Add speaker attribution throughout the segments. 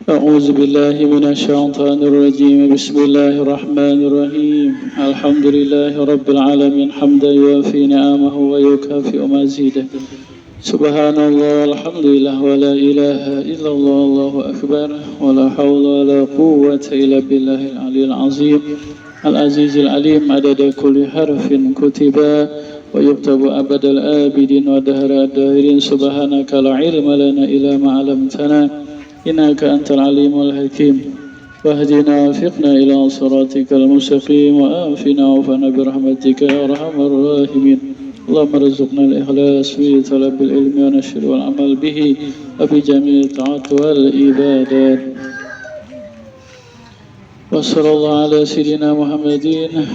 Speaker 1: أعوذ بالله من الشيطان الرجيم بسم الله الرحمن الرحيم الحمد لله رب العالمين حمدا يوافي نعمه ويكافئ مزيده سبحان الله والحمد لله ولا إله إلا الله الله أكبر ولا حول ولا قوة إلا بالله العلي العظيم العزيز العليم عدد كل حرف كتبا ويكتب أبد الآبدين ودهر الداهرين سبحانك لا علم لنا إلا ما علمتنا إنك أنت العليم الحكيم واهدنا وفقنا إلى صراطك المستقيم وآفنا وفنا برحمتك يا أرحم الراحمين اللهم ارزقنا الإخلاص في طلب العلم ونشر والعمل به وبجميع الطاعات والعبادات وصلى الله على سيدنا محمد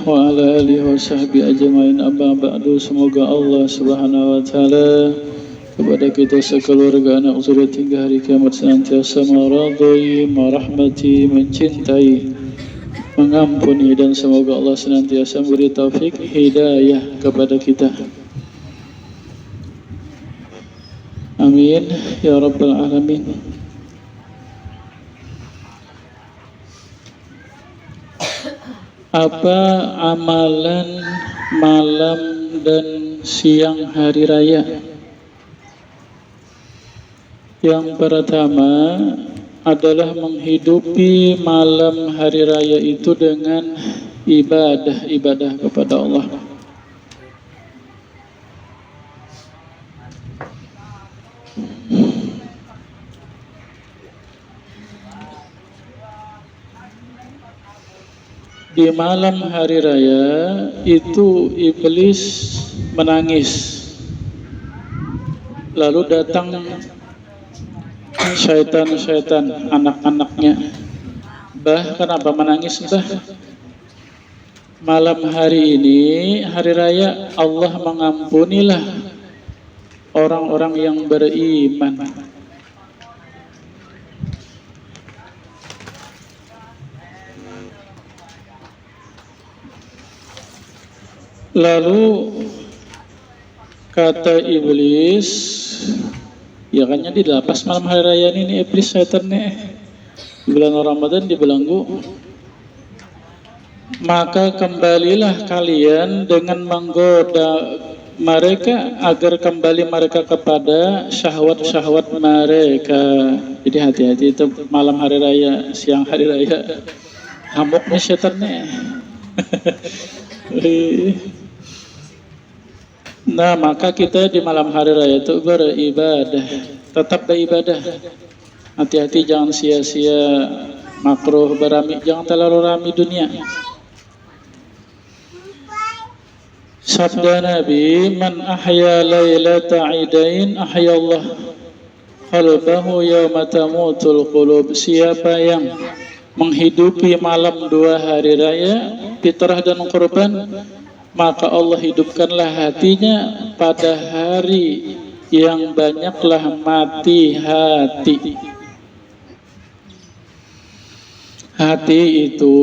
Speaker 1: وعلى آله وصحبه أجمعين أما بعد. Semoga Allah Subhanahu wa taala kepada kita sekeluarga anak zuriat hingga hari kiamat senantiasa meridai, merahmati, mencintai, mengampuni, dan semoga Allah senantiasa memberi taufik hidayah kepada kita. Amin ya rabbal alamin. Apa amalan malam dan siang hari raya? Yang pertama adalah menghidupi malam hari raya itu dengan ibadah kepada Allah. Di malam hari raya itu iblis menangis. Lalu datang syaitan-syaitan anak-anaknya. Bah, kenapa menangis, Bah? Malam hari ini, hari raya, Allah mengampunilah orang-orang yang beriman. Lalu kata iblis, ya kayaknya di lapas malam hari raya ini iblis setannya di bulan Ramadan dibelenggu. Maka kembalilah kalian dengan menggoda mereka agar kembali mereka kepada syahwat-syahwat mereka. Jadi hati-hati itu malam hari raya, siang hari raya, hamuknya setannya. Nah, maka kita di malam hari raya itu beribadah, tetap beribadah. Hati-hati jangan sia-sia makruh berami, jangan terlalu rami dunia. Sabda Nabi, man ahya lailata idain ahya Allah qalbahu yawma tamutul qulub. Siapa yang menghidupi malam dua hari raya, fitrah dan kurban, maka Allah hidupkanlah hatinya pada hari yang banyaklah mati hati. Hati itu,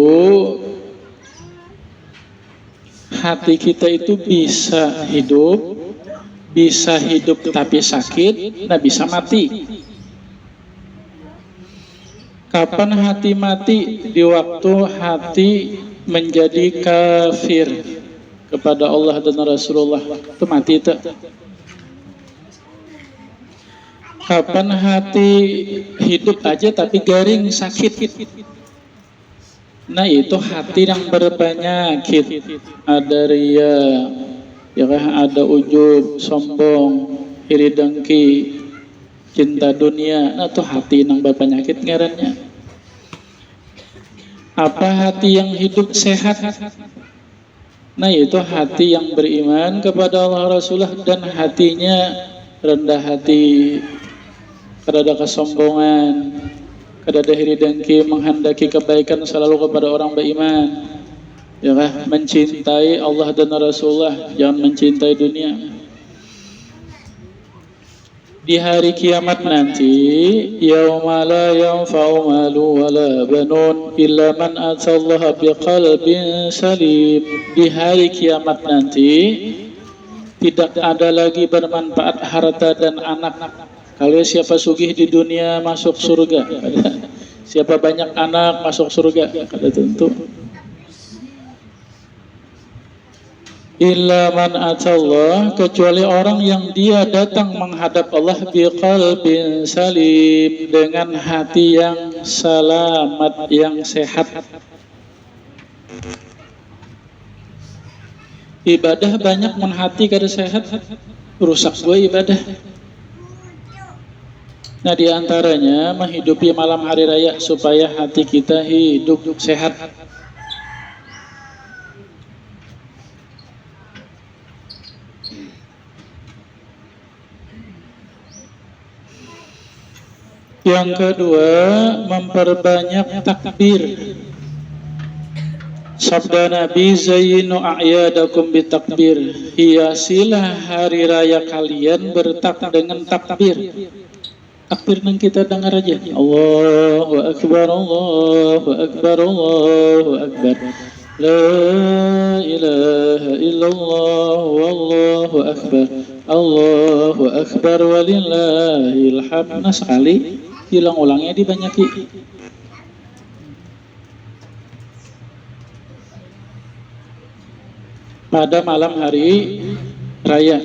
Speaker 1: hati kita itu bisa hidup tapi sakit, nah bisa mati. Kapan hati mati? Di waktu hati menjadi kafir kepada Allah dan Rasulullah, itu mati itu. Kapan hati hidup aja tapi garing, sakit, nah itu hati yang berpenyakit. Ada ria, ya kan, ada ujub, sombong, iri dengki, cinta dunia, nah itu hati yang berpenyakit ngarannya. Apa hati yang hidup sehat? Nah itu hati yang beriman kepada Allah Rasulullah dan hatinya rendah hati, kada kesombongan, kada iri dengki, menghendaki kebaikan selalu kepada orang beriman, ya kan? Mencintai Allah dan Rasulullah, jangan mencintai dunia. Di hari kiamat nanti, yauma la yanfa'u malu wala banun illa man atallaha biqalbin salim. Di hari kiamat nanti tidak ada lagi bermanfaat harta dan anak. Kalau siapa sugih di dunia masuk surga, Siapa banyak anak masuk surga? Kata tentu. Illa man atallah, kecuali orang yang dia datang menghadap Allah biqalbin salim, dengan hati yang selamat, yang sehat. Ibadah banyak menhati kada sehat, rusak gue ibadah. Nah, diantaranya menghidupi malam hari raya supaya hati kita hidup sehat. Yang kedua, memperbanyak takbir. Sabda Nabi, zayyinu a'yadakum bitakbir, hiasilah hari raya kalian dengan takbir. Takbir yang kita dengar aja, Allahu Akbar, Allahu Akbar, Allahu Akbar, la ilaha illallah, wallahu akbar, Allahu Akbar, walillahil hamd. Nah, sekali ulang-ulangnya dibanyaki. Pada malam hari raya.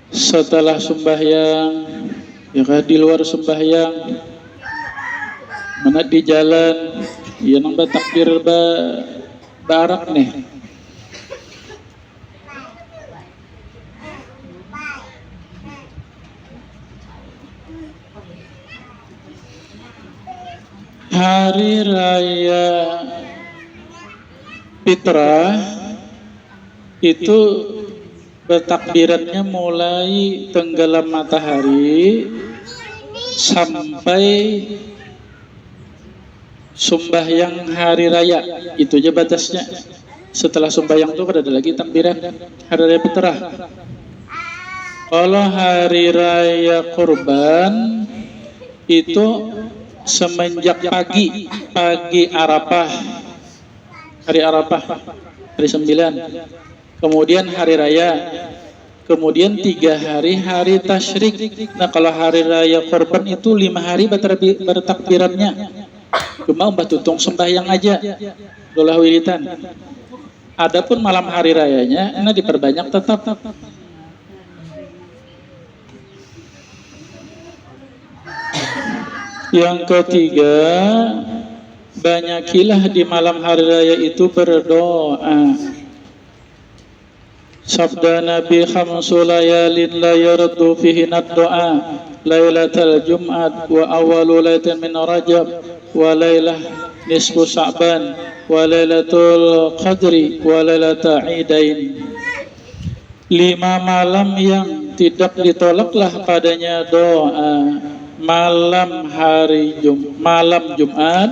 Speaker 1: Setelah sembahyang, ya kan, di luar sembahyang, mana di jalan, ya nambah takbir barak nih. Hari raya Fitrah itu bertakbirannya mulai tenggelam matahari sampai sembahyang hari raya. Itu aja batasnya. Setelah sembahyang itu ada lagi takbiran hari raya Fitrah. Kalau hari raya Kurban itu semenjak pagi Arafah, hari Arafah, hari 9, kemudian hari raya, kemudian 3 hari hari tasyrik. Nah, kalau hari raya Kurban itu 5 hari bertakbirannya. Cuma mbah tutung sembahyang aja, dolah wiritan. Adapun malam hari rayanya, ini diperbanyak tetap. Yang ketiga, banyakilah di malam hari raya itu berdoa. Sabda Nabi, khamsu layalin la yardu fihi doa, lailatul Jum'at wa awalu lailatin min Rajab wa lailah nisfu Sya'ban wa lailatul Qadri wa lailatul Idain. 5 malam yang tidak ditolaklah padanya doa. Malam Jumat,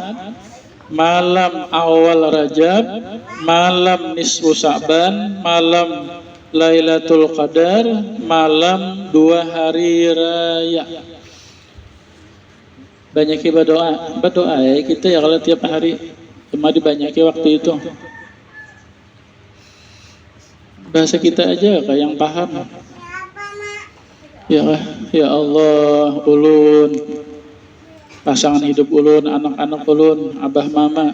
Speaker 1: malam awal Rajab, malam nisfu Sya'ban, malam Lailatul Qadar, malam 2 hari raya. Banyak berdoa ya kita ya kalau tiap hari, cuma dibanyaki waktu itu. Bahasa kita aja kayak yang paham. Ya Allah, ulun, pasangan hidup ulun, anak-anak ulun, abah mama,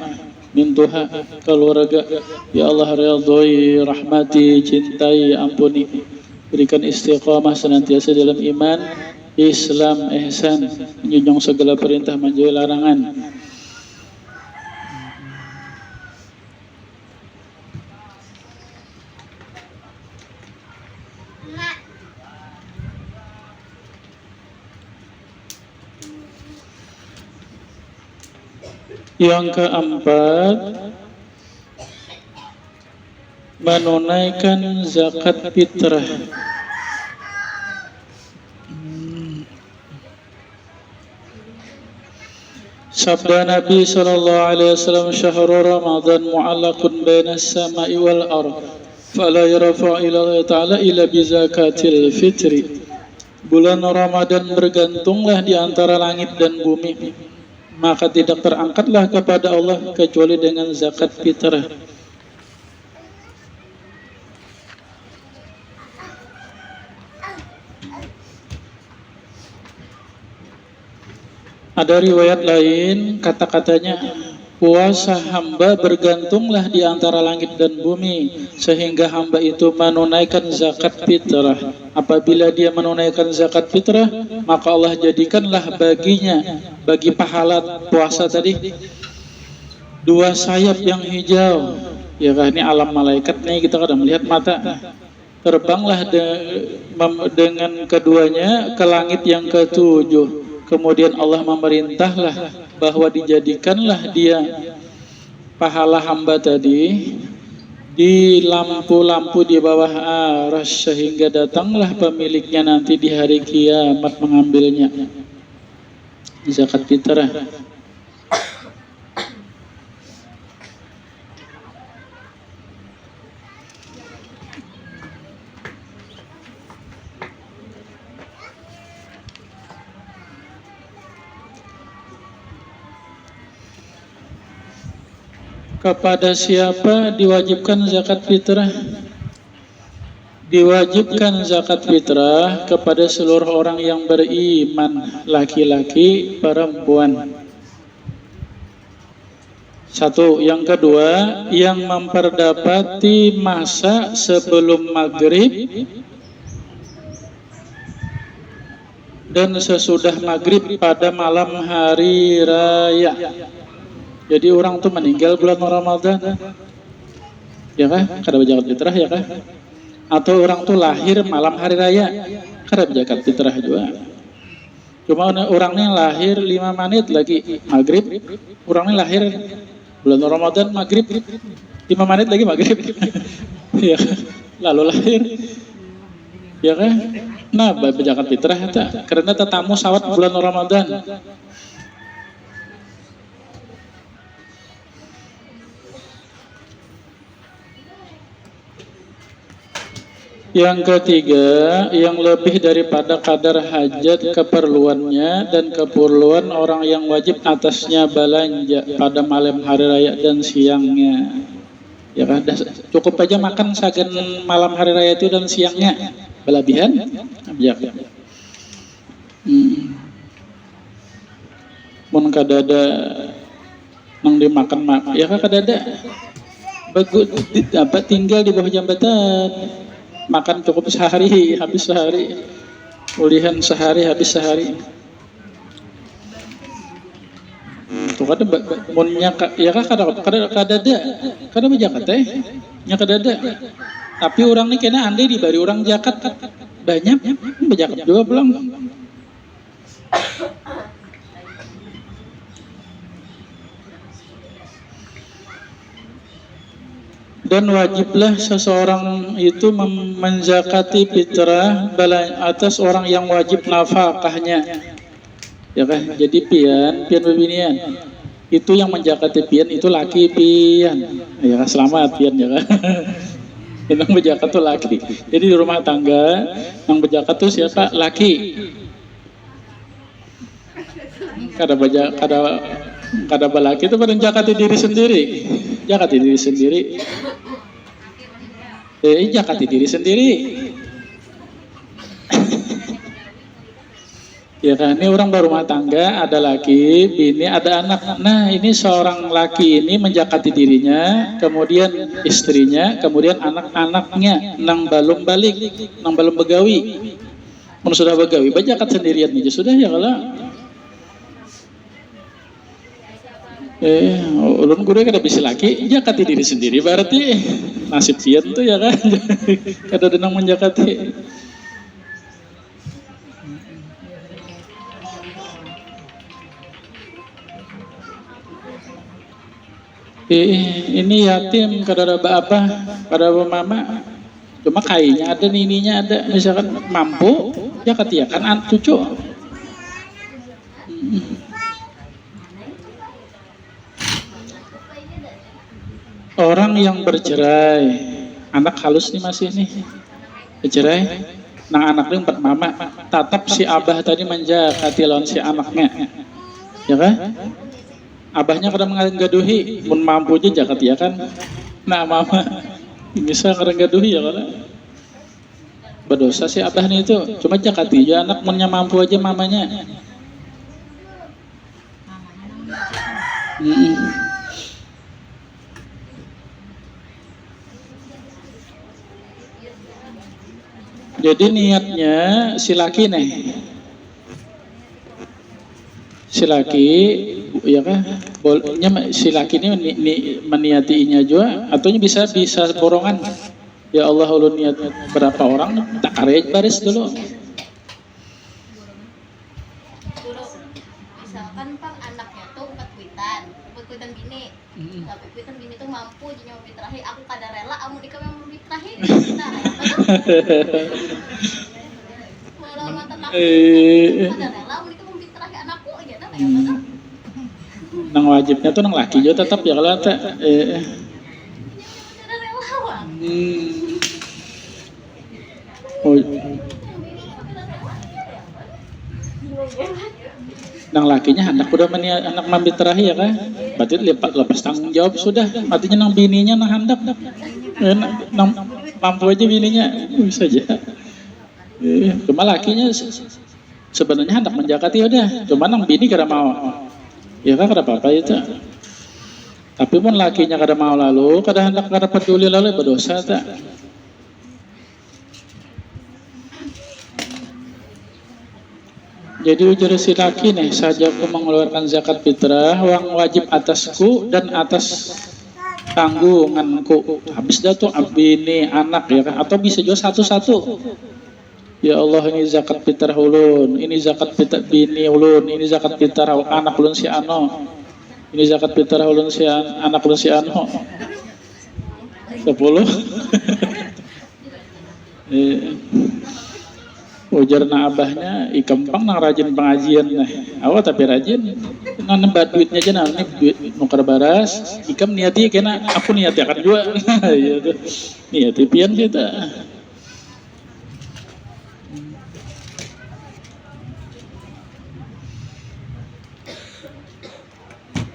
Speaker 1: mintuha, keluarga, ya Allah ridhoi, rahmati, cintai, ampuni, berikan istiqamah senantiasa dalam iman, Islam, ihsan, menjunjung segala perintah, menjauhi larangan. Yang keempat, menunaikan zakat fitrah. Sabda Nabi SAW, syahrul Ramadan mu'allaqun baina as-sama'i wal ardh, fala yarfa'u ila Allah ta'ala illa bi zakatil fitri. Bulan Ramadan bergantunglah di antara langit dan bumi, maka tidak terangkatlah kepada Allah kecuali dengan zakat fitrah. Ada riwayat lain kata-katanya, puasa hamba bergantunglah di antara langit dan bumi, sehingga hamba itu menunaikan zakat fitrah. Apabila dia menunaikan zakat fitrah, maka Allah jadikanlah baginya, bagi pahala puasa tadi, dua sayap yang hijau. Ya kan, ini alam malaikat nih, kita kadang melihat mata. Terbanglah dengan keduanya ke langit yang ketujuh. Kemudian Allah memerintahlah bahwa dijadikanlah dia, pahala hamba tadi, di lampu-lampu di bawah arasy, sehingga datanglah pemiliknya nanti di hari kiamat mengambilnya. Zakat fitrah. Kepada siapa diwajibkan zakat fitrah? Diwajibkan zakat fitrah kepada seluruh orang yang beriman, laki-laki, perempuan. Satu. Yang kedua, yang memperdapati masa sebelum maghrib dan sesudah maghrib pada malam hari raya. Jadi orang tuh meninggal bulan Ramadan, ya kah? Kada zakat fitrah, ya kah? Atau orang tuh lahir malam hari raya, kada zakat fitrah juga. Cuma orangnya lahir 5 menit lagi maghrib, orangnya lahir bulan Ramadan maghrib 5 menit lagi maghrib, ya kah? Lalu lahir, ya kah? Nah, zakat fitrah eta karena tetamu sawat bulan Ramadan. Yang ketiga, yang lebih daripada kadar hajat keperluannya dan keperluan orang yang wajib atasnya belanja pada malam hari raya dan siangnya. Ya kan, cukup aja makan sagan malam hari raya itu dan siangnya. Berlebihan? Ya. Mun kadada nang dimakan ya kan kadada. Bagus dapat tinggal di bawah jambatan. Makan cukup sehari, habis sehari. Ulihan sehari, habis sehari. Tuh kada munnya ya kan kada berjakat teh. Nya kada ada. Tapi orang ini kena andai dibari orang jakat banyak berjakat juga pulang. Dan wajiblah seseorang itu menzakati fitrah atas orang yang wajib nafkahnya. Ya kan? Jadi pian bebinian. Itu yang menjakati pian itu laki pian. Ya kan, selamat pian ya kan. Yang berzakat itu laki. Jadi di rumah tangga yang berzakat itu siapa? Laki. Kada balaki itu pada zakati diri sendiri. Zakati diri sendiri. Zakati diri sendiri. Ya kan, ini orang berumah tangga, ada laki, bini, ada anak. Nah, ini seorang laki ini menjakati dirinya, kemudian istrinya, kemudian anak-anaknya, nang balum balik, nang balum begawi. Mun sudah begawi, bajakat sendirian aja sudah ya kalau. Ulun guru kada bisa laki, jakati diri sendiri berarti nasib pian tuh ya kan. Kada denang menjakati. Ini yatim kada ada apa, kada ada mama. Cuma kayaknya ada, nininya ada, misalkan mampu, jakati ya kan cucu. Orang yang bercerai, anak halus nih masih nih, bercerai, nah anaknya 4 mama, tatap si abah tadi menjakati lawan si anaknya, ya kan? Abahnya kadang menggaduhi, mun mampu aja jakat ya kan? Nah mama, bisa kadang gaduhi ya kan? Berdosa si abah nih itu, cuma jakati aja anak munnya mampu aja mamanya. Jadi niatnya si laki nih, si laki ya kan, bolehnya si laki ini meniatinya juga, atau bisa borongan. Ya Allah, ulun niat berapa orang, tak karek baris dulu.
Speaker 2: Misalkan pang anaknya tuh empat kuitan bini, tapi kuitan bini tuh mampu jadi mau terakhir, aku kada rela, amun ikam yang mau terakhir, nah walau mata aku kada rela, amun ikam mau terakhir anakku aja, nah
Speaker 1: nang wajibnya tuh nang laki juga tetap ya kalau tak. Oh, nang lakinya hendak udah anak mambit terakhir ya kan, berarti lepas tanggung jawab sudah, artinya nang bininya nang hendak, nang mampu aja bininya bisa aja. Cuma lakinya sebenarnya hendak menjakati udah, cuma nang bini kada mau, ya kan kada apa-apa itu. Tapi pun lakinya kada mau lalu, kada hendak kada peduli lalu berdosa tak. Jadi ujar si laki nih, sajaku mengeluarkan zakat fitrah, uang wajib atasku dan atas tanggunganku. Habis dah tuh bini anak ya kan, atau bisa juga satu-satu. Ya Allah, ini zakat fitrah ulun, ini zakat fitrah bini ulun, ini zakat fitrah anak ulun si ano, ini zakat fitrah ulun si anak ulun si ano. 10. Ujar na abahnya, ikempang nang rajin pengajian nah, awak tapi rajin, nang nembat duitnya aja nah, ini duit nukar baras, ikam niati kena, aku niati akan juga, ya tuh, niati pian kita.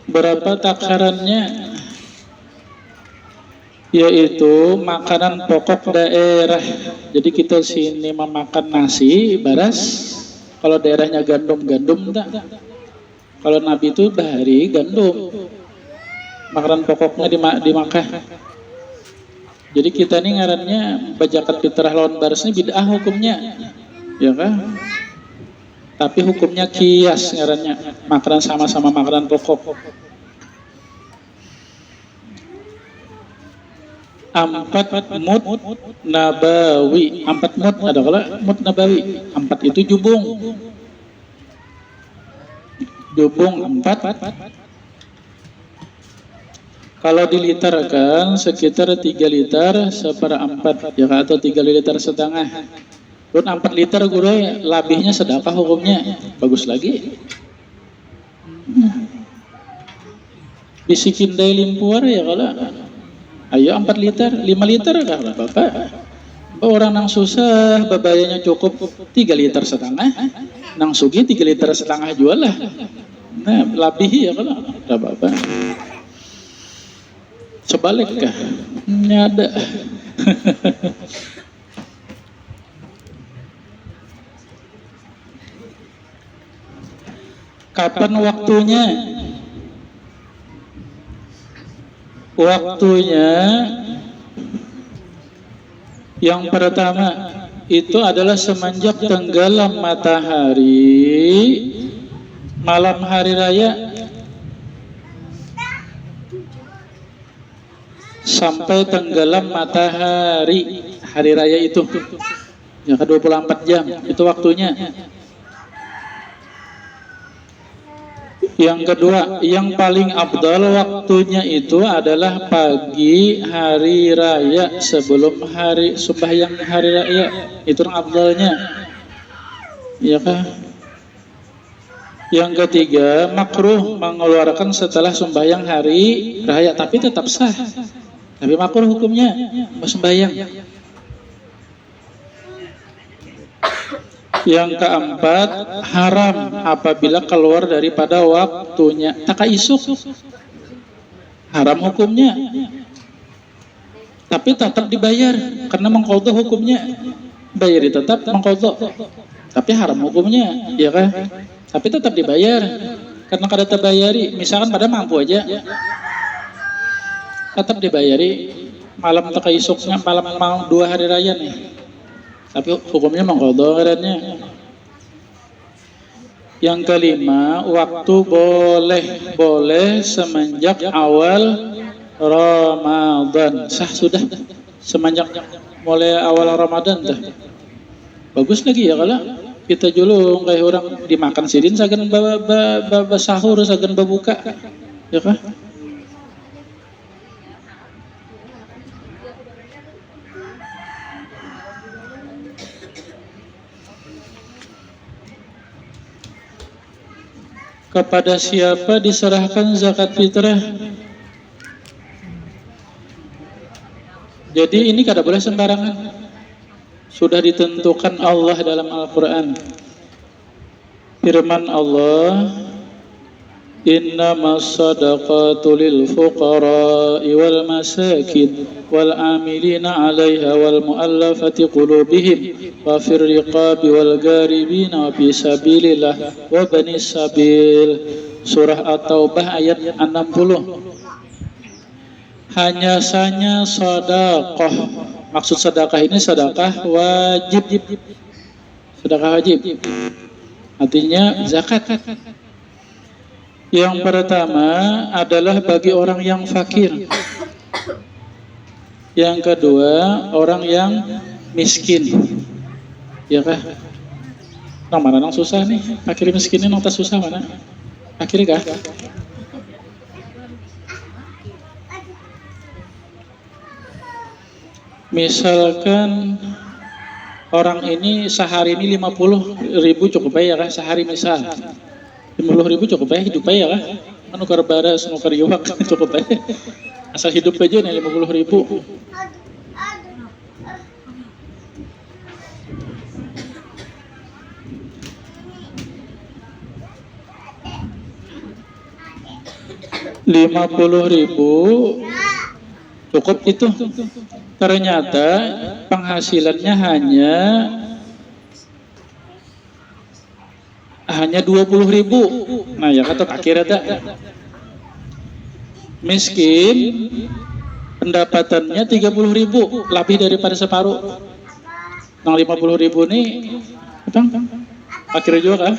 Speaker 1: Berapa takarannya? Yaitu makanan pokok daerah. Jadi kita sini memakan nasi, baras. Kalau daerahnya gandum tak. Kalau Nabi itu bahari gandum. Makanan pokoknya dimakan. Jadi kita ini ngarannya bajakat fitrah lawan baras ini bid'ah hukumnya, ya kan? Tapi hukumnya kias ngarannya, makanan sama-sama makanan pokok. 4 mud nabawi, 4 mud ada kalau mud nabawi, 4 itu jubung 4. Kalau diliterkan sekitar 3 liter seperempat ya atau 3 liter setengah. Pun 4 liter guru labihnya sedekah hukumnya, bagus lagi. Bisikin dari limpuar ya kalau. Ayo 4 liter, 5 liter kah Bapak? Orang nang susah babayanya cukup 3 liter setengah, nang sugi 3 liter setengah jual lah. Nah, lebih ya kalau ada Bapak. Sebalik kah? Nyada. Kapan waktunya? Waktunya yang pertama itu adalah semenjak tenggelam matahari malam hari raya sampai tenggelam matahari hari raya itu ya ke 24 jam itu waktunya. Yang kedua, yang paling abdal waktunya itu adalah pagi hari raya sebelum hari sembahyang hari raya, itu yang abdalnya, ya kan? Yang ketiga, makruh mengeluarkan setelah sembahyang hari raya, tapi tetap sah, tapi makruh hukumnya sembahyang. Yang keempat, haram apabila keluar daripada waktunya. Taka isuk, haram hukumnya. Tapi tetap dibayar karena mengqadha hukumnya. Bayar tetap mengqadha. Tapi haram hukumnya, ya kan? Tapi tetap dibayar. karena kada terbayari, misalkan pada mampu aja tetap dibayari malam teka isuknya, malam mau 2 hari raya nih, tapi hukumnya mengqadha kadanya. Yang kelima, waktu boleh semenjak awal Ramadan. Sah sudah semenjak mulai awal Ramadan dah. Bagus lagi ya kalau kita julung kayak orang dimakan sidin sagan sahur sagan berbuka. Ya kah? Kepada siapa diserahkan zakat fitrah? Jadi ini kada boleh sembarangan. Sudah ditentukan Allah dalam Al-Quran. Firman Allah, innamas sadaqatu lil fuqara'i wal masakin wal amilina 'alaiha wal mu'allafati qulubihim wa fir riqabi wal garibina wa fi sabilillah wa banis sabil. Surah At-Taubah ayat 60. Hanya saja sedekah. Maksud sedekah ini sedekah wajib. Sedekah wajib. Artinya zakat. Yang pertama adalah bagi orang yang fakir. Yang kedua, orang yang miskin. Ya kah? Nang mana nang susah nih? Fakir miskin ini nang tak susah mana? Fakir kah? Misalkan orang ini sehari ini 50.000 cukup ya kah? Sehari misal 50.000 cukup ya hidup ya kah? Manukar baras, nukar iwak cukup ya. Asal hidup aja nih 50.000. Rp50.000 cukup itu. Ternyata penghasilannya hanya 20.000. Nah ya kata akhirnya ada miskin pendapatannya 30.000, lebih daripada separuh. Nah 50.000 nih bang akhirnya juga kan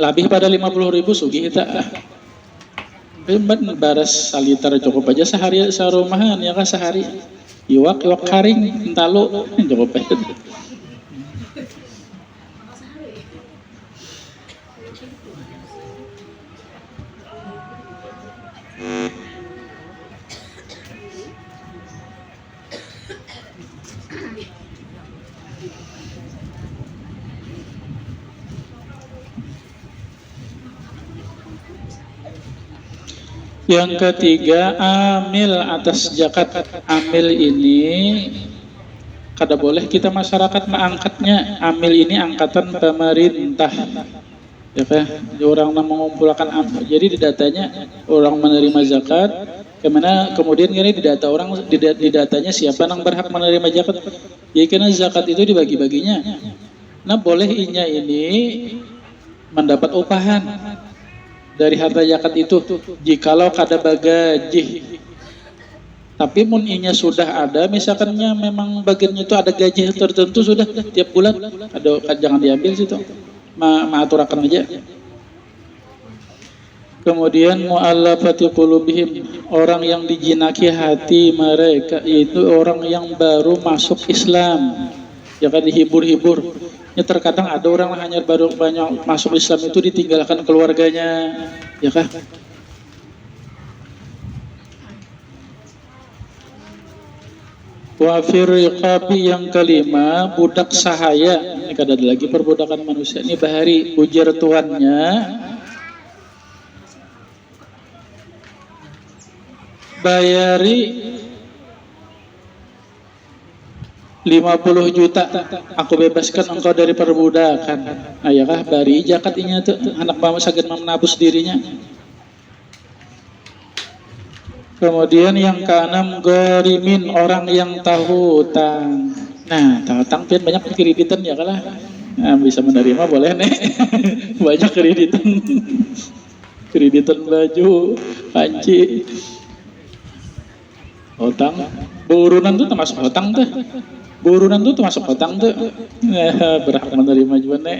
Speaker 1: lebih pada 50.000 sugih kita. Ban baras salitar cukup aja sehari sarumahan ya kan sehari. Iwak karing entalo cukup aja. Yang ketiga, amil atas zakat. Amil ini kada boleh kita masyarakat mengangkatnya. Amil ini angkatan pemerintah. Ya kan? Orang yang mengumpulkan amil. Jadi di datanya orang menerima zakat, kemana kemudian ini di data orang di datanya siapa yang berhak menerima zakat. Jadi karena zakat itu dibagi-baginya. Nah, boleh inya ini mendapat upahan dari harta zakat itu jikalau kada bagaji. Tapi mun inya sudah ada, misalkannya memang bagiannya itu ada gaji tertentu sudah tiap bulan, ada jangan diambil situ, maaturakan aja. Kemudian mu'allafati qulubihim, orang yang dijinaki hati mereka, yaitu orang yang baru masuk Islam, ya kan dihibur-hibur. Ya terkadang ada orang hanya baru banyak masuk Islam itu ditinggalkan keluarganya, ya kah? Wa fir riqabi, yang kelima budak sahaya. Ini kada ada lagi perbudakan manusia. Ini bahari ujar tuannya bayari 50 juta, aku bebaskan engkau dari perbudakan. Nah ya kah, bari zakat inya tuh anak mama saged menabus dirinya. Kemudian yang keenam, gorimin, orang yang tahu hutang. Nah, tahu hutang pian banyak kreditan ya kalah. Nah, bisa menerima boleh nih. Banyak kreditan baju, panci, hutang. Burunan tuh termasuk hutang tuh. Burunan tuh termasuk hutang tuh. Berhak menerima juga nih.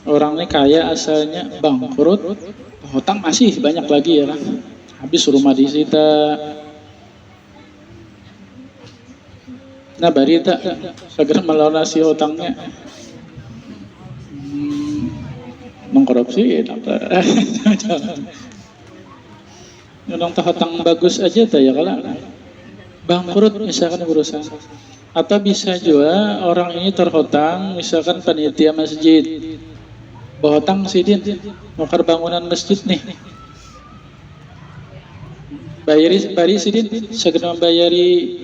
Speaker 1: Orang ini kaya asalnya bangkrut, hutang masih banyak lagi ya kan. Habis rumah disita. Nah barita segera melunasi hutangnya. Mengkorupsi Orang hutang bagus aja tuh ya kalau bangkrut misalkan perusahaan. Atau bisa juga orang ini terhutang misalkan panitia masjid. Bahutang sidin nukar bangunan masjid nih. Bari sidin segera membayari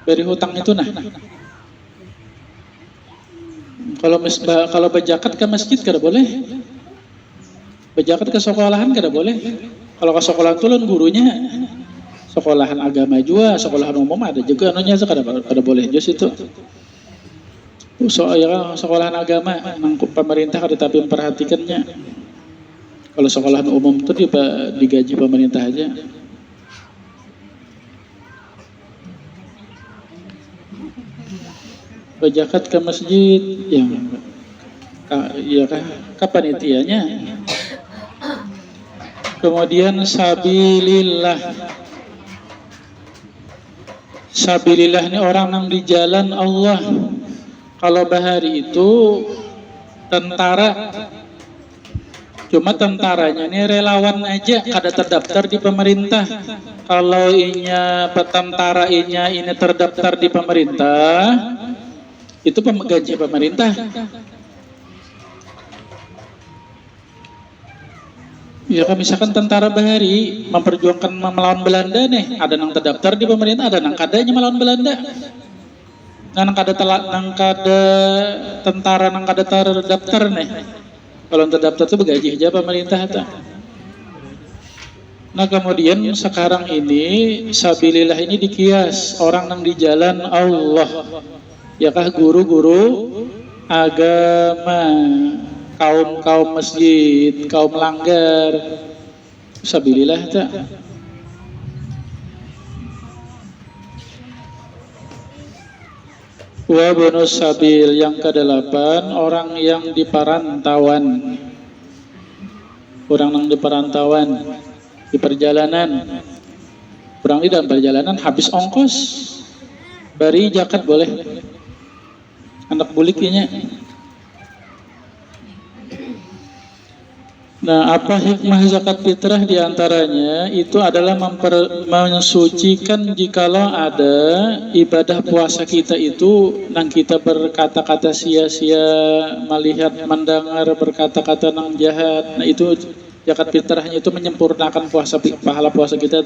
Speaker 1: bari hutang itu nah. Kalau berzakat ke masjid kada boleh. Berzakat ke sekolahan kada boleh. Kalau ke sekolahan tulen gurunya sekolahan agama juga, sekolahan umum ada juga anunya kada boleh just itu. Sekolahan agama pemerintah kada tapi memperhatikannya. Kalau sekolahan umum itu digaji pemerintah aja. Berzakat ke masjid ya kapanitianya. Kemudian sabilillah. Sabilillah ini orang yang di jalan Allah. Kalau bahari itu tentara, cuma tentaranya ini relawan aja, kada terdaftar di pemerintah. Kalau petentara ini terdaftar di pemerintah, itu gaji pemerintah. Ya kan misalkan tentara bahari memperjuangkan melawan Belanda nih, ada yang terdaftar di pemerintah, ada yang kadanya melawan Belanda. Nang kada tentara nang kada terdaftar nih. Kalau terdaftar itu bergaji aja pemerintah ta. Nah kemudian sekarang ini sabilillah ini dikias orang nang di jalan Allah. Yakah guru-guru agama, kaum masjid, kaum langgar. Sabilillah ta. Wa bonus sabil yang ke-8 orang yang di perantauan. Orang yang di perantauan, di perjalanan. Orang di dalam perjalanan habis ongkos. Bari zakat boleh. Anak buliknya. Nah, apa hikmah zakat fitrah diantaranya itu adalah mensucikan jikalau ada ibadah puasa kita itu nang kita berkata-kata sia-sia, melihat, mendengar berkata-kata nang jahat. Nah itu zakat fitrahnya itu menyempurnakan pahala puasa kita.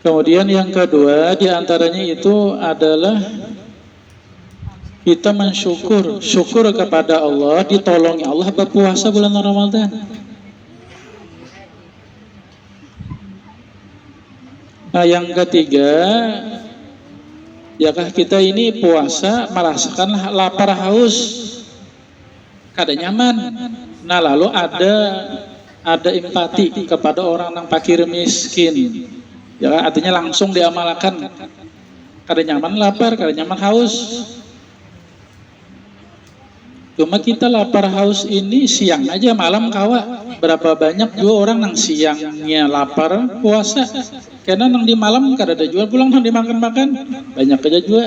Speaker 1: Kemudian yang kedua diantaranya itu adalah kita syukur kepada Allah, ditolongi Allah berpuasa bulan Ramadan. Nah yang ketiga, yakah kita ini puasa merasakan lapar haus, kada nyaman. Nah lalu ada empati kepada orang yang fakir miskin. Ya artinya langsung diamalkan. Kada nyaman lapar, kada nyaman haus. Cuma kita lapar haus ini siang aja, malam kawa. Berapa banyak juga orang yang siangnya lapar puasa. Karena yang di malam kada ada jual pulang yang dimakan-makan. Banyak aja juga.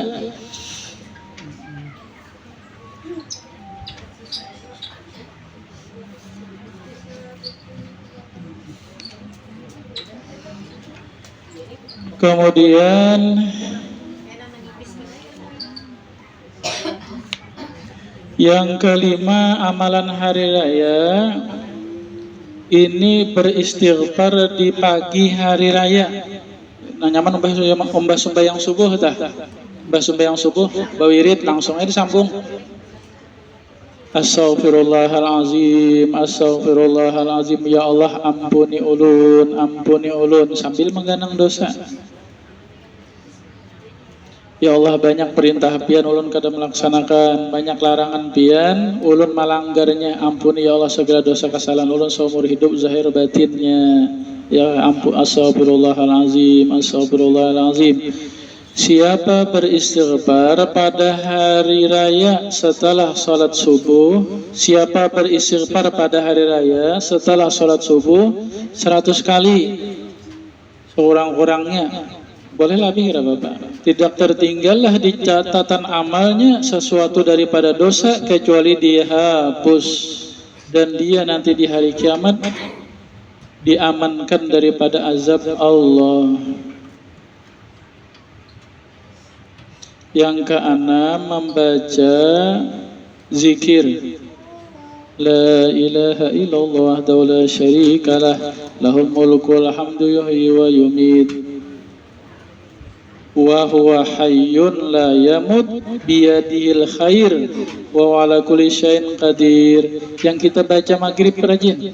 Speaker 1: Kemudian yang kelima, amalan hari raya ini beristighfar di pagi hari raya. Nah nyaman umbah sembahyang subuh tah. Umbah sembahyang subuh bawirid langsung aja disambung. Astaghfirullahalazim, astaghfirullahalazim. Ya Allah, ampuni ulun sambil mengganang dosa. Ya Allah, banyak perintah pian ulun kada melaksanakan, banyak larangan pian ulun malanggarnya. Ampuni ya Allah segala dosa kesalahan ulun seumur hidup zahir batinnya. Ya ampun, astaghfirullahalazim, astaghfirullahalazim. Siapa beristighfar pada hari raya setelah sholat subuh, siapa beristighfar pada hari raya setelah sholat subuh 100 kali sekurang-kurangnya, boleh lebih kira Bapak, tidak tertinggallah di catatan amalnya sesuatu daripada dosa kecuali dihapus, dan dia nanti di hari kiamat diamankan daripada azab Allah. Yang keenam, membaca zikir La ilaha illallah wahdahu la syarikalah lahul mulku wal hamdu yuhyi wa yumit wa huwa hayyun la yamut biyadihil khair wa ala kulli syai'in qadir. Yang kita baca maghrib rajin,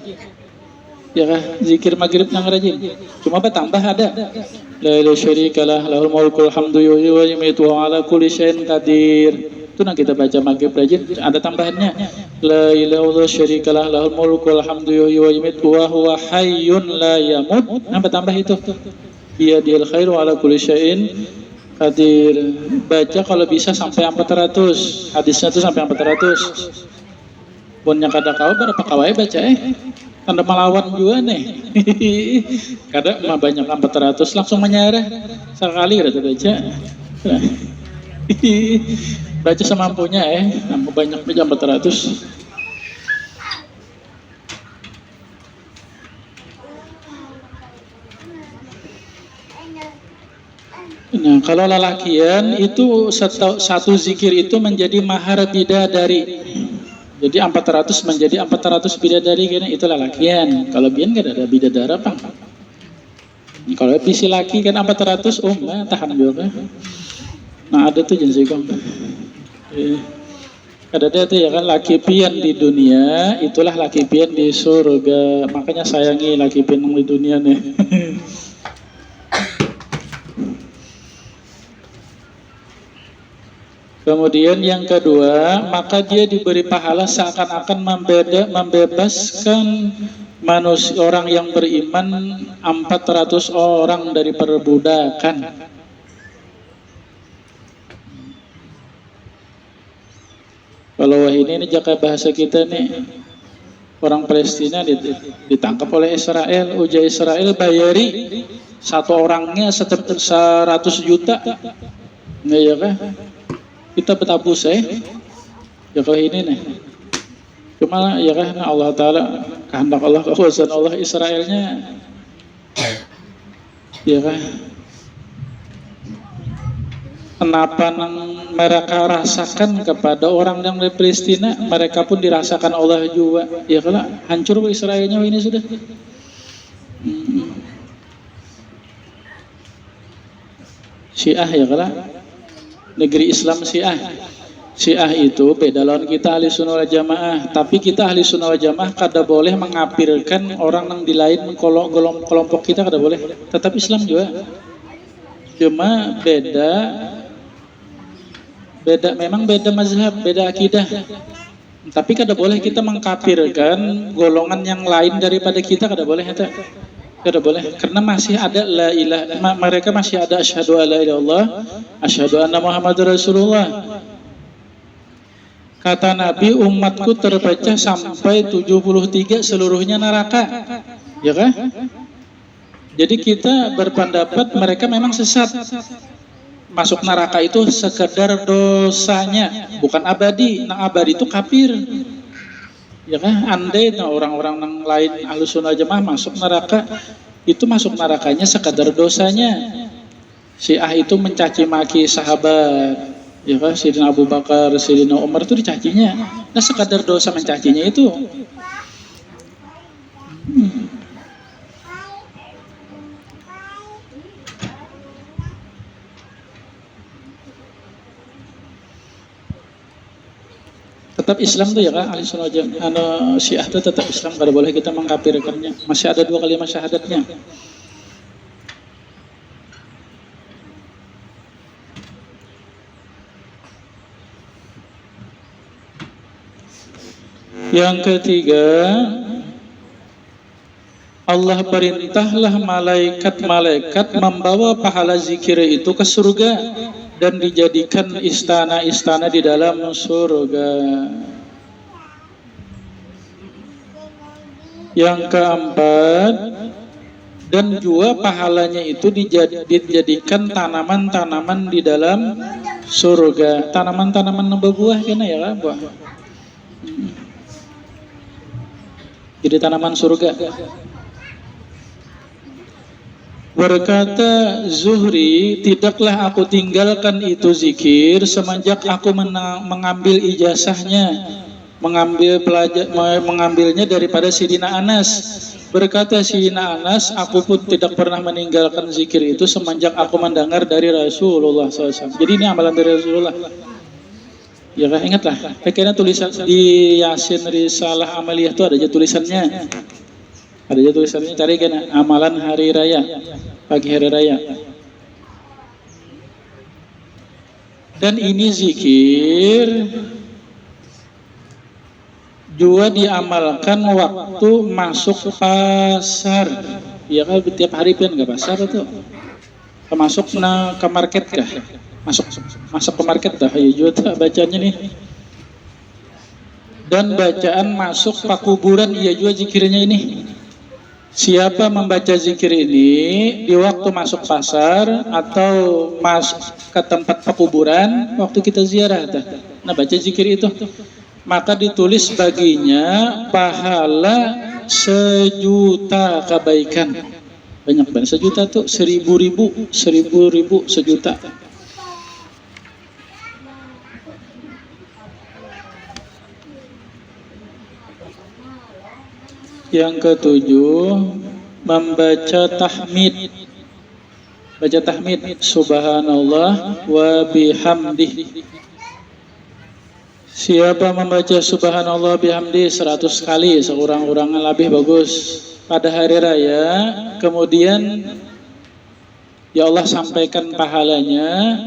Speaker 1: ya kah? Zikir maghrib yang rajin. Cuma bertambah ada la ilaha syarikalah lahul mulku wal hamdu yuhyi wa yumiitu wa ala kulli syai'in qadir. Itu yang kita baca maghrib rajin, ada tambahannya la ilaha syarikalah lahul mulku wal hamdu yuhyi wa yumiitu wa huwa hayyun la yamut. Nah, bertambah itu biyadil khair wa ala kulli syai'in qadir. Baca kalau bisa sampai 400. Hadisnya itu sampai 400. Punya kada kau berapa kawai baca tanda melawan juga nih. Kadang mah banyak 400 langsung menyerah sekali rata baca. Baca semampunya banyak baca 400. Nah, kalau lelakian itu satu zikir itu menjadi mahar bidadari. Jadi 400 menjadi 400 bidadari kan, itu lelakian. Kalau bian gak ada bidadara Bang. Kalau pisi laki kan 400 tahan juga. Nah, ada tuh jenis kong. Ada tuh ya kan, laki pian di dunia itulah laki pian di surga. Makanya sayangi laki pian di dunia nih. Kemudian yang kedua, maka dia diberi pahala seakan-akan membebaskan manusia orang yang beriman 400 orang dari perbudakan. Kalau ini jaga bahasa kita nih, orang Palestina ditangkap oleh Israel, ujar Israel bayari satu orangnya 100 juta, nggak ya kah? Kita betapus ya kalau ini nih, cuma ya kan Allah Ta'ala kehendak Allah, kekuasaan Allah, Israelnya ya kan kenapa mereka rasakan kepada orang yang di Palestina, mereka pun dirasakan Allah juga ya kalau hancur Israelnya ini sudah. Syiah ya kalau negeri Islam Syiah itu beda lawan kita ahli sunnah wal jamaah. Tapi kita ahli sunnah wal jamaah kada boleh mengapirkan orang yang di lain kelompok kita, kada boleh. Tetap Islam juga, cuma memang beda mazhab, beda akidah. Tapi kada boleh kita mengkafirkan golongan yang lain daripada kita, kada boleh eta. Kada boleh, karena masih ada la ilaha, mereka masih ada asyhadu alla ilaha illallah, asyhadu anna Muhammadar Rasulullah. Kata Nabi, umatku terpecah sampai 73 seluruhnya neraka. Ya kan? Jadi kita berpendapat mereka memang sesat. Masuk neraka itu sekedar dosanya, bukan abadi. Nah, abadi itu kafir. Ya kan, andai orang-orang yang lain ahlus sunnah jamaah masuk neraka, itu masuk nerakanya sekadar dosanya. Syiah itu mencaci maki sahabat, ya kan, Sayyidina Abu Bakar, Sayyidina Umar itu dicacinya. Nah, sekadar dosa mencacinya itu. Tetap Islam tuh ya Kak, ahli sunnah Syiah tuh tetap Islam, kada boleh kita mengkafirkannya. Masih ada 2 kalimat syahadatnya. Yang ketiga, Allah perintahlah malaikat-malaikat membawa pahala zikir itu ke surga dan dijadikan istana-istana di dalam surga. Yang keempat, dan juga pahalanya itu dijadikan tanaman-tanaman di dalam surga. Tanaman-tanaman berbuah kena ya buah. Jadi tanaman surga. Berkata Zuhri, tidaklah aku tinggalkan itu zikir semenjak aku mengambil ijazahnya, mengambilnya daripada Sidina Anas. Berkata Sidina Anas, aku pun tidak pernah meninggalkan zikir itu semenjak aku mendengar dari Rasulullah SAW. Jadi ini amalan dari Rasulullah. Ya kan, ingatlah. Kayaknya tulisan di Yasin Risalah Amaliyah itu ada aja tulisannya. Ada aja tulisannya, cari kan amalan hari raya, pagi hari raya. Dan ini zikir juga diamalkan waktu masuk pasar. Ya kan tiap hari pian ke pasar itu. Masuk ke market kah? Masuk ke market dah. Ya juga bacanya nih. Dan bacaan masuk ke kuburan, iya juga zikirnya ini. Siapa membaca zikir ini di waktu masuk pasar atau masuk ke tempat pekuburan waktu kita ziarah, nah baca zikir itu, maka ditulis baginya pahala 1.000.000 kebaikan. Banyak banget 1.000.000 tuh, 1.000 1.juta. Yang ketujuh, membaca tahmid. Baca tahmid, subhanallah wa bihamdih. Siapa membaca subhanallah bihamdih 100 kali, sekurang-kurangnya lebih bagus pada hari raya, kemudian ya Allah sampaikan pahalanya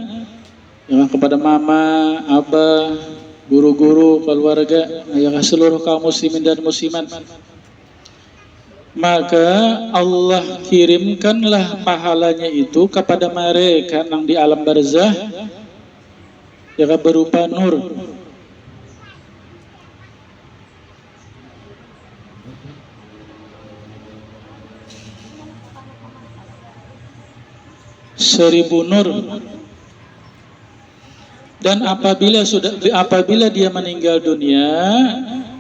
Speaker 1: ya, kepada mama, abah, guru-guru, keluarga, ya seluruh kaum muslimin dan muslimat. Maka Allah kirimkanlah pahalanya itu kepada mereka yang di alam barzah, ya berupa nur. Seribu nur. Dan apabila dia meninggal dunia,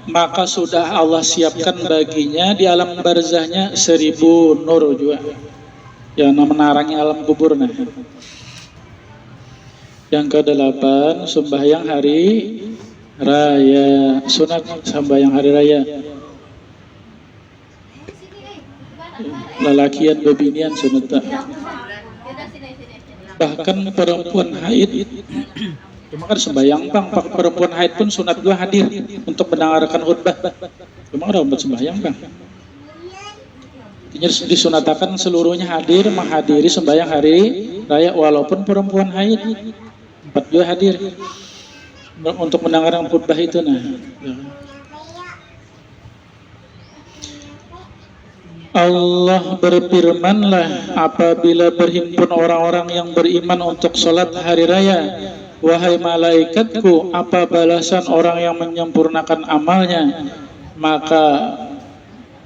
Speaker 1: maka sudah Allah siapkan baginya di alam barzahnya 1.000 nur juga, yang menarangi alam kubur. Nah, yang ke-8, sembahyang hari raya, sunat sembahyang hari raya. Lelakian bebinian sunat. Bahkan perempuan haid, cuma kan sembahyang bang, perempuan haid pun sunat juga hadir untuk mendengarkan khutbah. Cuma ada umat sembahyang bang. Disunatakan seluruhnya hadir menghadiri sembahyang hari raya, walaupun perempuan haid 4 juga hadir untuk mendengarkan khutbah itu. Nah, Allah berfirmanlah apabila berhimpun orang-orang yang beriman untuk sholat hari raya, wahai malaikatku, apa balasan orang yang menyempurnakan amalnya? Maka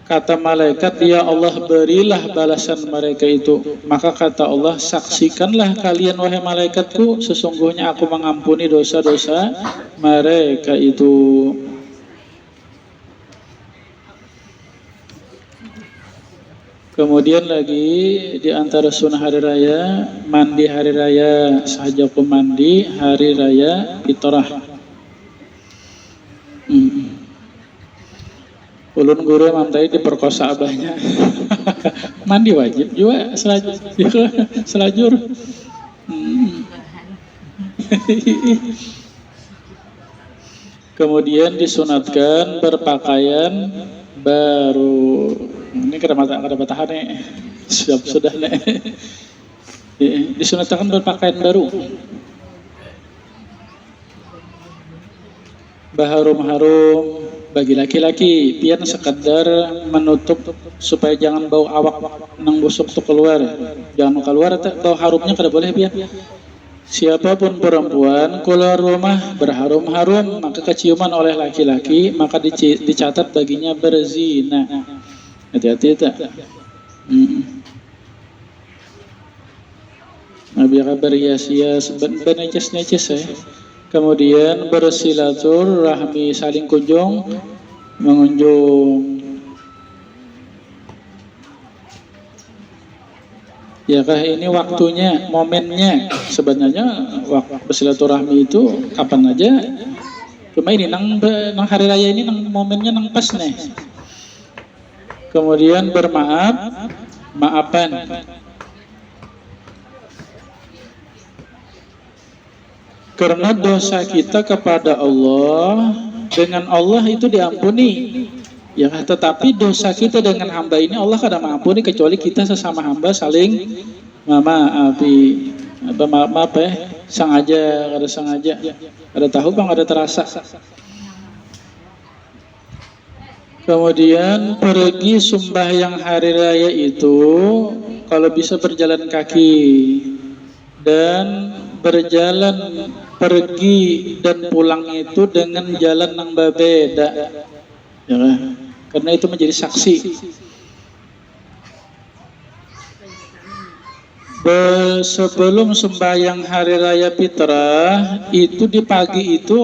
Speaker 1: kata malaikat, ya Allah berilah balasan mereka itu. Maka kata Allah, saksikanlah kalian wahai malaikatku, sesungguhnya aku mengampuni dosa-dosa mereka itu. Kemudian lagi di antara sunnah hari raya, mandi hari raya saja mandi hari raya fitrah. Ulun guru mantai diperkosa abahnya. Mandi wajib juga selajur. Kemudian disunatkan berpakaian baru. Ini kada batahan nih. Sudah nih. Disunatkan berpakaian baru. Baharum-harum bagi laki-laki pian sekadar menutup supaya jangan bau awak nang busuk tuh keluar. Jangan keluar bau harumnya kada boleh pian. Siapapun perempuan keluar rumah berharum-harum maka keciuman oleh laki-laki maka dicatat baginya berzina. Hati-hati tak. Nabi berhias-hias beneces-neces ya. Kemudian bersilaturahmi saling mengunjung. Yakah ini waktunya, momennya. Sebenarnya waktu bersilaturahmi itu kapan aja. Cuma ini nang hari raya ini nang momennya nang pas nih. Kemudian maafan. Karena dosa kita kepada Allah, dengan Allah itu diampuni. Ya, tetapi dosa kita dengan hamba ini Allah kada mengampuni kecuali kita sesama hamba saling maafi. Maaf ya, sengaja, ada tahu bang, ada terasa. Kemudian pergi sembahyang hari raya itu kalau bisa berjalan kaki dan berjalan pergi dan pulang itu dengan jalan yang berbeda, ya, karena itu menjadi saksi. Sebelum sembahyang hari raya fitrah itu di pagi itu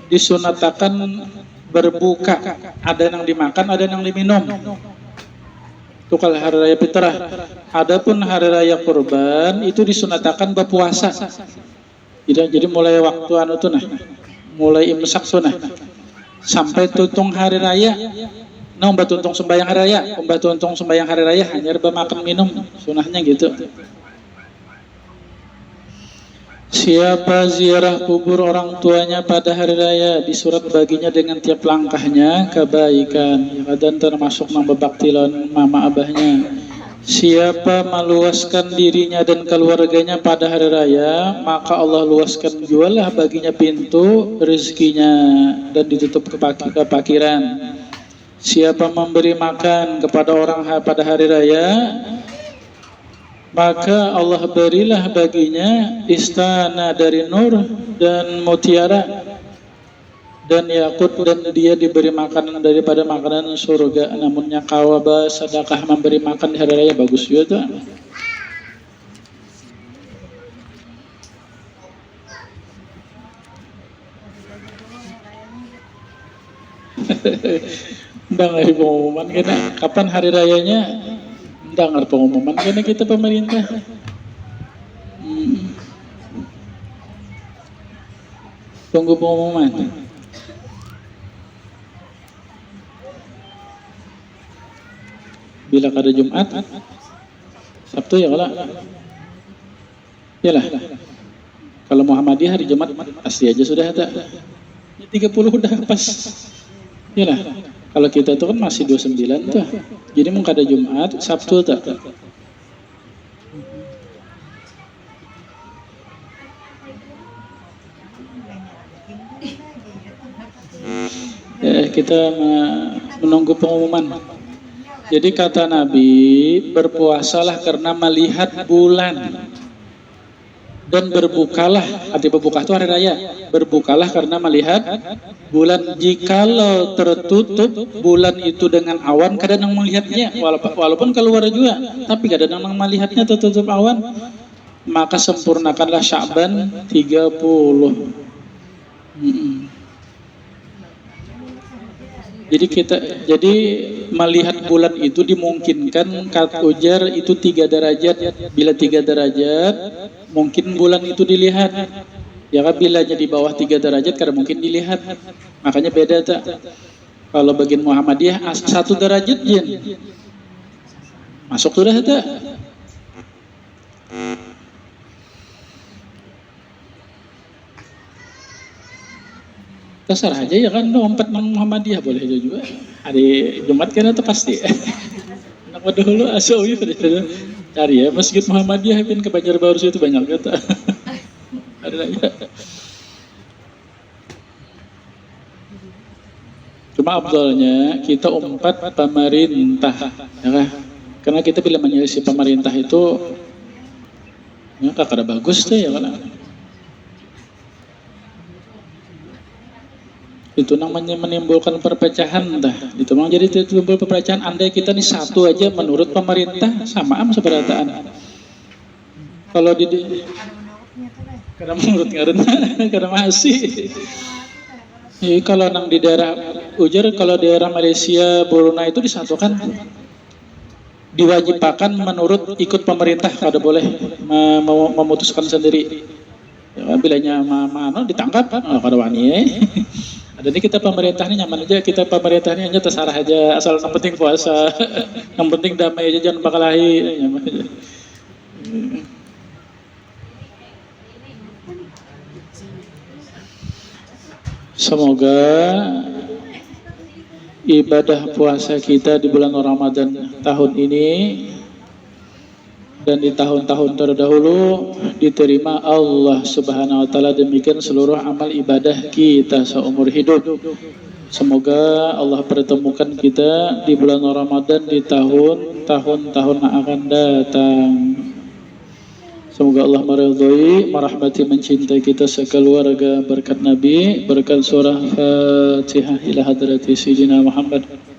Speaker 1: disunatakan berbuka, ada yang dimakan, ada yang diminum. Itu kalau hari raya fitrah. Adapun hari raya kurban itu disunatakan berpuasa. Jadi mulai waktu mulai imsak tuh sampai tutung hari raya. Mbak tuntung sembahyang hari raya, mbak tuntung sembahyang hari raya hanya bermakan minum, sunahnya gitu. Siapa ziarah kubur orang tuanya pada hari raya disurat baginya dengan tiap langkahnya kebaikan, dan termasuk membebaktilon mama abahnya. Siapa meluaskan dirinya dan keluarganya pada hari raya, maka Allah luaskan jualah baginya pintu rezekinya dan ditutup kepakiran. Siapa memberi makan kepada orang pada hari raya, maka Allah berilah baginya istana dari nur dan mutiara dan yakut, dan dia diberi makanan daripada makanan surga. Namunnya kawaba sedekah memberi makan di hari raya bagus juga tuh. Dengar pengumuman kena kapan hari rayanya, dengar pengumuman kena kita pemerintah. Tunggu pengumuman. Bila kada Jumat, Sabtu ya kalau, yalah. Kalau Muhammadiyah hari Jumat pasti aja sudah ada. 30 udah pas. Yalah. Kalau kita itu kan masih 29 tuh. Jadi mau kada Jumat, Sabtu tak. Kita menunggu pengumuman. Jadi kata Nabi, berpuasalah karena melihat bulan dan berbukalah, arti berbuka itu hari raya, berbukalah karena melihat bulan. Jikalau tertutup bulan itu dengan awan, kadang yang melihatnya walaupun keluar juga, tapi kadang yang melihatnya tertutup awan, maka sempurnakanlah Sya'ban 30. Jadi melihat bulan itu dimungkinkan kat ujar itu 3 derajat. Bila 3 derajat mungkin bulan itu dilihat. Ya kan, bila di bawah 3 derajat karena mungkin dilihat. Makanya beda tak. Kalau bagian Muhammadiyah 1 derajat jen. Masuk sudah tak. Terserah aja ya kan, dompet nang Muhammadiyah boleh aja juga. Hari Jumat kan itu pasti. Anak dulu asawi cari ya Masjid Muhammadiyah pin ke Banjarbaru itu banyak kata. Ada aja. Cuma abdolnya kita umpat pemerintah, ya kan? Karena kita bila menyelisih pemerintah itu, ya kada bagus tuh ya kan? Itu namanya menimbulkan perpecahan dah. Itu memang jadi timbul perpecahan. Andai kita nih satu aja menurut pemerintah sama seberataan. Kalau di karena menurut karena masih. Jadi kalau nang di daerah ujar, kalau daerah Malaysia, Brunei itu disatukan, diwajibkan menurut ikut pemerintah, kada boleh memutuskan sendiri. Ya, bilanya mana ditangkap, kada wani. Ada nih kita pemerintah ini nyaman aja, kita pemerintah ini hanya terserah aja, asal yang penting puasa, yang penting damai aja, jangan bakalahi, nyaman aja. Semoga ibadah puasa kita di bulan Ramadan tahun ini dan di tahun-tahun terdahulu diterima Allah Subhanahu wa taala, demikian seluruh amal ibadah kita seumur hidup. Semoga Allah pertemukan kita di bulan Ramadan di tahun-tahun yang akan datang. Semoga Allah meridhai, merahmati, mencintai kita sekeluarga berkat Nabi, berkat surah Fatihah ila hadrati Sayyidina Muhammad.